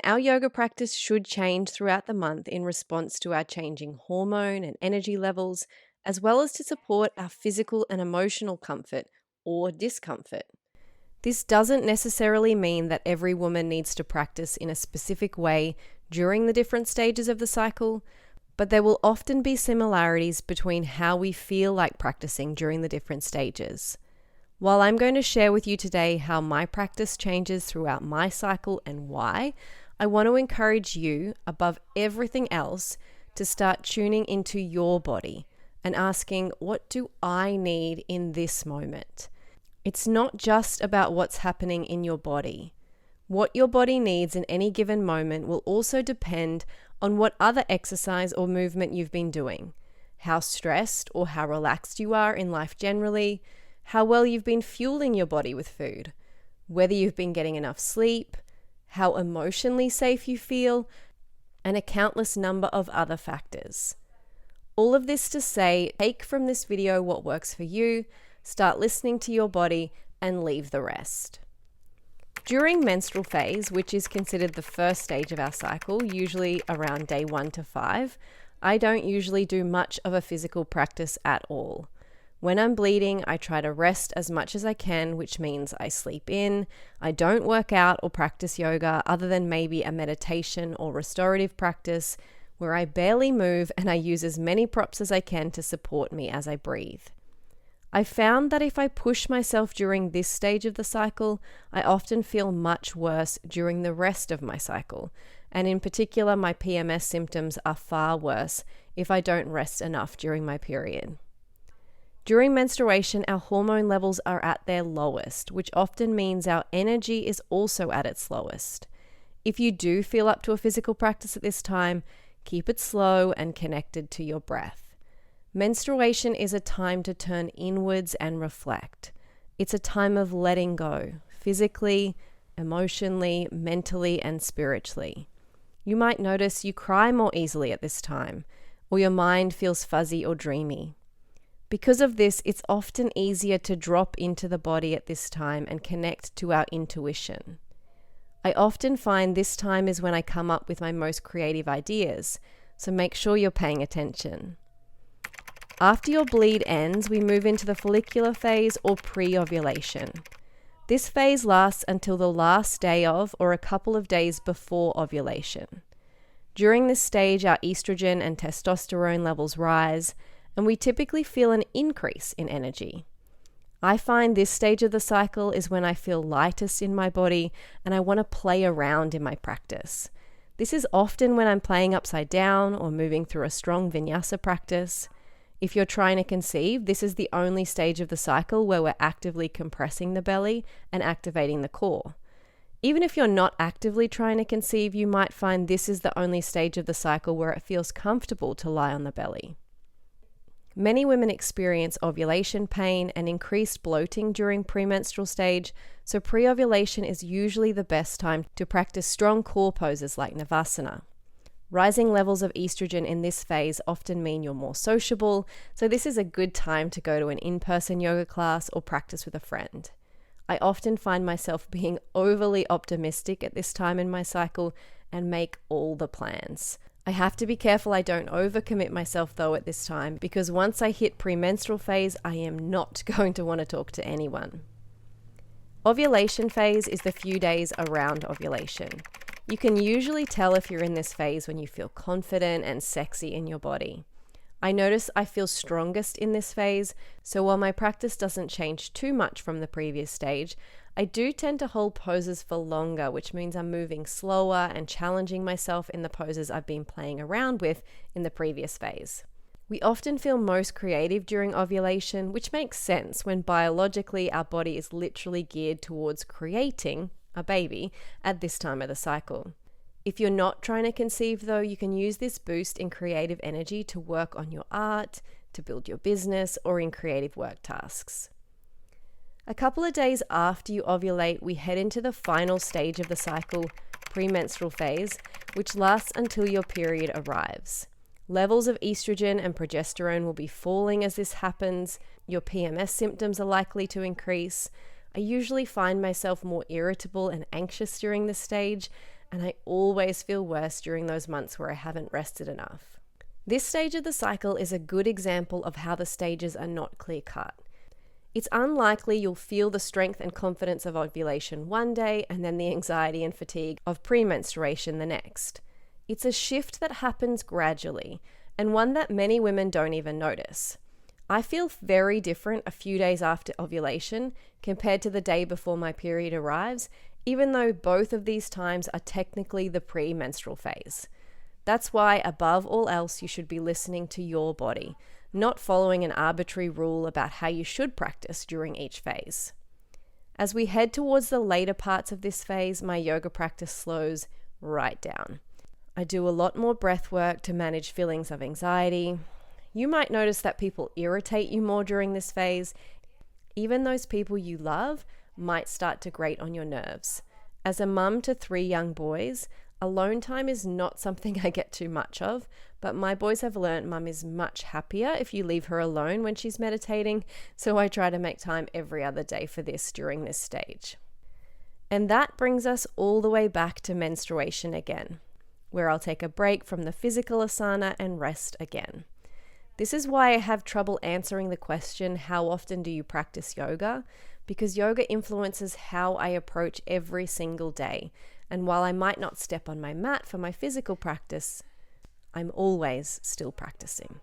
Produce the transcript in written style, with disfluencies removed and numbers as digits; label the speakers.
Speaker 1: Our yoga practice should change throughout the month in response to our changing hormone and energy levels, as well as to support our physical and emotional comfort or discomfort. This doesn't necessarily mean that every woman needs to practice in a specific way during the different stages of the cycle, but there will often be similarities between how we feel like practicing during the different stages. While I'm going to share with you today how my practice changes throughout my cycle and why, I want to encourage you, above everything else, to start tuning into your body and asking, what do I need in this moment? It's not just about what's happening in your body. What your body needs in any given moment will also depend on what other exercise or movement you've been doing, how stressed or how relaxed you are in life generally, how well you've been fueling your body with food, whether you've been getting enough sleep, how emotionally safe you feel, and a countless number of other factors. All of this to say, take from this video what works for you, start listening to your body, and leave the rest. During menstrual phase, which is considered the first stage of our cycle, usually around day 1 to 5, I don't usually do much of a physical practice at all. When I'm bleeding, I try to rest as much as I can, which means I sleep in. I don't work out or practice yoga other than maybe a meditation or restorative practice where I barely move and I use as many props as I can to support me as I breathe. I found that if I push myself during this stage of the cycle, I often feel much worse during the rest of my cycle. And in particular, my PMS symptoms are far worse if I don't rest enough during my period. During menstruation, our hormone levels are at their lowest, which often means our energy is also at its lowest. If you do feel up to a physical practice at this time, keep it slow and connected to your breath. Menstruation is a time to turn inwards and reflect. It's a time of letting go, physically, emotionally, mentally, and spiritually. You might notice you cry more easily at this time, or your mind feels fuzzy or dreamy. Because of this, it's often easier to drop into the body at this time and connect to our intuition. I often find this time is when I come up with my most creative ideas, so make sure you're paying attention. After your bleed ends, we move into the follicular phase or pre-ovulation. This phase lasts until the last day of or a couple of days before ovulation. During this stage, our estrogen and testosterone levels rise, and we typically feel an increase in energy. I find this stage of the cycle is when I feel lightest in my body and I want to play around in my practice. This is often when I'm playing upside down or moving through a strong vinyasa practice. If you're trying to conceive, this is the only stage of the cycle where we're actively compressing the belly and activating the core. Even if you're not actively trying to conceive, you might find this is the only stage of the cycle where it feels comfortable to lie on the belly. Many women experience ovulation pain and increased bloating during premenstrual stage, so pre-ovulation is usually the best time to practice strong core poses like Navasana. Rising levels of estrogen in this phase often mean you're more sociable, so this is a good time to go to an in-person yoga class or practice with a friend. I often find myself being overly optimistic at this time in my cycle and make all the plans. I have to be careful I don't overcommit myself though at this time, because once I hit premenstrual phase, I am not going to want to talk to anyone. Ovulation phase is the few days around ovulation. You can usually tell if you're in this phase when you feel confident and sexy in your body. I notice I feel strongest in this phase, so while my practice doesn't change too much from the previous stage, I do tend to hold poses for longer, which means I'm moving slower and challenging myself in the poses I've been playing around with in the previous phase. We often feel most creative during ovulation, which makes sense when biologically our body is literally geared towards creating a baby at this time of the cycle. If you're not trying to conceive though, you can use this boost in creative energy to work on your art, to build your business, or in creative work tasks. A couple of days after you ovulate, we head into the final stage of the cycle, premenstrual phase, which lasts until your period arrives. Levels of estrogen and progesterone will be falling as this happens. Your PMS symptoms are likely to increase. I usually find myself more irritable and anxious during this stage, and I always feel worse during those months where I haven't rested enough. This stage of the cycle is a good example of how the stages are not clear cut. It's unlikely you'll feel the strength and confidence of ovulation one day and then the anxiety and fatigue of premenstruation the next. It's a shift that happens gradually, and one that many women don't even notice. I feel very different a few days after ovulation compared to the day before my period arrives, even though both of these times are technically the premenstrual phase. That's why, above all else, you should be listening to your body, not following an arbitrary rule about how you should practice during each phase. As we head towards the later parts of this phase, my yoga practice slows right down. I do a lot more breath work to manage feelings of anxiety. You might notice that people irritate you more during this phase. Even those people you love might start to grate on your nerves. As a mum to 3 young boys, alone time is not something I get too much of, but my boys have learned mum is much happier if you leave her alone when she's meditating, so I try to make time every other day for this during this stage. And that brings us all the way back to menstruation again, where I'll take a break from the physical asana and rest again. This is why I have trouble answering the question, how often do you practice yoga? Because yoga influences how I approach every single day. And while I might not step on my mat for my physical practice, I'm always still practicing.